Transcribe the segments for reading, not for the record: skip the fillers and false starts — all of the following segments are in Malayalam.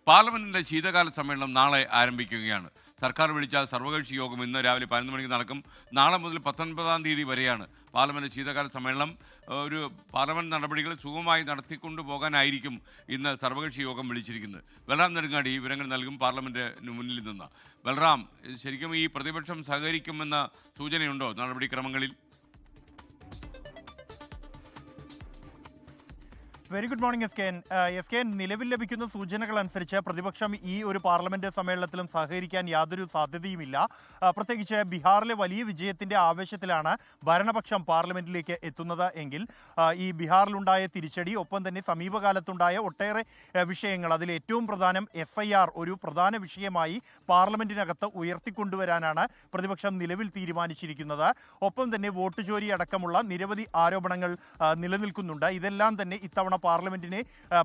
പാർലമെന്റിന്റെ ശീതകാല സമ്മേളനം നാളെ ആരംഭിക്കുകയാണ്. സർക്കാർ വിളിച്ച സർവകക്ഷി യോഗം ഇന്ന് രാവിലെ 11 മണിക്ക് നടക്കും. നാളെ മുതൽ 19-ാം തീയതി വരെയാണ് പാർലമെന്റ് ശീതകാല സമ്മേളനം. ഒരു പാർലമെന്റ് നടപടികൾ സുഗമമായി നടത്തിക്കൊണ്ടു പോകാനായിരിക്കും ഇന്ന് സർവകക്ഷി യോഗം വിളിച്ചിരിക്കുന്നത്. ബൽറാം നെടുങ്ങാടി വിവരങ്ങൾ നൽകും പാർലമെന്റിന് മുന്നിൽ നിന്ന്. ബൽറാം, ശരിക്കും ഈ പ്രതിപക്ഷം സഹകരിക്കുമെന്ന സൂചനയുണ്ടോ നടപടിക്രമങ്ങളിൽ? Very good morning S K. നിലവിൽ ലഭിക്കുന്ന സൂചനകൾ അനുസരിച്ച് പ്രതിപക്ഷം ഈ ഒരു പാർലമെന്റ് സമ്മേളനത്തിലും സഹകരിക്കാൻ യാതൊരു സാധ്യതയുമില്ല. പ്രത്യേകിച്ച് ബീഹാറിലെ വലിയ വിജയത്തിന്റെ ആവേശത്തിലാണ് ഭരണപക്ഷം പാർലമെന്റിലേക്ക് എത്തുന്നത് എങ്കിൽ ഈ തിരിച്ചടി, ഒപ്പം തന്നെ സമീപകാലത്തുണ്ടായ ഒട്ടേറെ വിഷയങ്ങൾ, അതിൽ ഏറ്റവും പ്രധാനം FIR ഒരു പ്രധാന വിഷയമായി പാർലമെന്റിനകത്ത് ഉയർത്തിക്കൊണ്ടുവരാനാണ് പ്രതിപക്ഷം നിലവിൽ തീരുമാനിച്ചിരിക്കുന്നത്. ഒപ്പം തന്നെ വോട്ട് ചോരി അടക്കമുള്ള നിരവധി ആരോപണങ്ങൾ നിലനിൽക്കുന്നുണ്ട്. ഇതെല്ലാം തന്നെ ഇത്തവണ പാർലമെന്റിനെ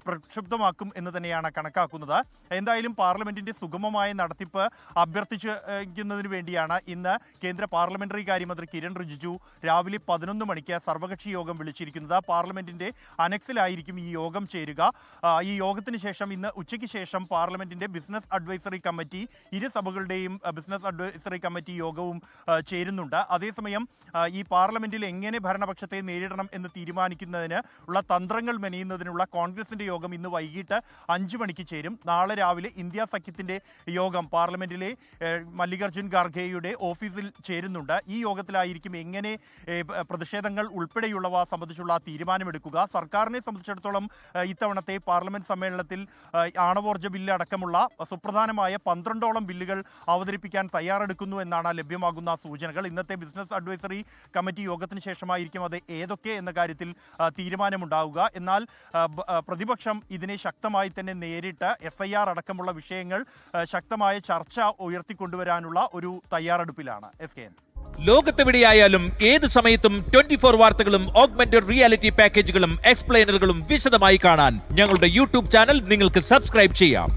പ്രക്ഷുബ്ധമാക്കും എന്ന് തന്നെയാണ് കണക്കാക്കുന്നത്. എന്തായാലും പാർലമെന്റിന്റെ സുഗമമായ നടത്തിപ്പ് അഭ്യർത്ഥിക്കുന്നതിന് വേണ്ടിയാണ് ഇന്ന് കേന്ദ്ര പാർലമെന്ററി കാര്യമന്ത്രി കിരൺ റിജിജു രാവിലെ 11 മണിക്ക് സർവകക്ഷി യോഗം വിളിച്ചിരിക്കുന്നത്. പാർലമെന്റിന്റെ അനക്സിലായിരിക്കും ഈ യോഗം ചേരുക. ഈ യോഗത്തിന് ശേഷം ഇന്ന് ഉച്ചയ്ക്ക് ശേഷം പാർലമെന്റിന്റെ ബിസിനസ് അഡ്വൈസറി കമ്മിറ്റി, ഇരു സഭകളുടെയും ബിസിനസ് അഡ്വൈസറി കമ്മിറ്റി യോഗവും ചേരുന്നുണ്ട്. അതേസമയം ഈ പാർലമെന്റിൽ എങ്ങനെ ഭരണപക്ഷത്തെ നേരിടണം എന്ന് തീരുമാനിക്കുന്നതിന് ഉള്ള തന്ത്രങ്ങൾ മെനയുന്നതിനുള്ള കോൺഗ്രസിന്റെ യോഗം ഇന്ന് വൈകിട്ട് 5 മണിക്ക് ചേരും. നാളെ രാവിലെ ഇന്ത്യ സഖ്യത്തിന്റെ യോഗം പാർലമെന്റിലെ മല്ലികാർജുൻ ഖാർഗെയുടെ ഓഫീസിൽ ചേരുന്നുണ്ട്. ഈ യോഗത്തിലായിരിക്കും എങ്ങനെ പ്രതിഷേധങ്ങൾ ഉൾപ്പെടെയുള്ളവ സംബന്ധിച്ചുള്ള തീരുമാനമെടുക്കുക. സർക്കാരിനെ സംബന്ധിച്ചിടത്തോളം ഇത്തവണത്തെ പാർലമെന്റ് സമ്മേളനത്തിൽ ആണവോർജ്ജ ബില്ല് അടക്കമുള്ള സുപ്രധാനമായ 12ഓളം ബില്ലുകൾ അവതരിപ്പിക്കാൻ തയ്യാറെടുക്കുന്നു എന്നാണ് ലഭ്യമാകുന്ന സൂചനകൾ. ഇന്നത്തെ ബിസിനസ് അഡ്വൈസറി കമ്മിറ്റി യോഗത്തിന് ശേഷമായിരിക്കും അത് ഏതൊക്കെ എന്ന കാര്യത്തിൽ തീരുമാനമുണ്ടാവുക. എന്നാൽ പ്രതിപക്ഷം ഇതിനെ ശക്തമായി തന്നെ നേരിട്ട് FIR അടക്കമുള്ള വിഷയങ്ങൾ ശക്തമായ ചർച്ച ഉയർത്തിക്കൊണ്ടുവരാനുള്ള ഒരു തയ്യാറെടുപ്പിലാണ്. ലോകത്തെവിടെയായാലും ഏത് സമയത്തും 24 വാർത്തകളും ഓഗ്മെന്റഡ് റിയാലിറ്റി പാക്കേജുകളും എക്സ്പ്ലെയിനറുകളും വിശദമായി കാണാൻ ഞങ്ങളുടെ യൂട്യൂബ് ചാനൽ നിങ്ങൾക്ക് സബ്സ്ക്രൈബ് ചെയ്യാം.